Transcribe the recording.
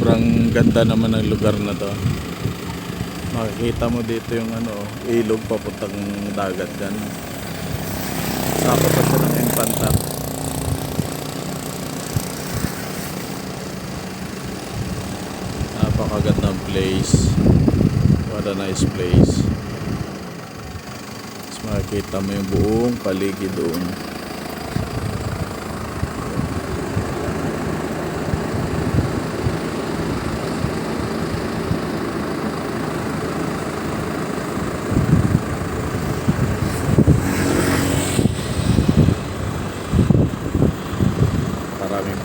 sobrang ganda naman ng lugar na to. Makikita mo dito yung ilog papuntang dagat dyan. Sakop pa siya ng Infanta. Napakagandang place. What a nice place. Tapos makikita mo yung buong paligid doon. Maraming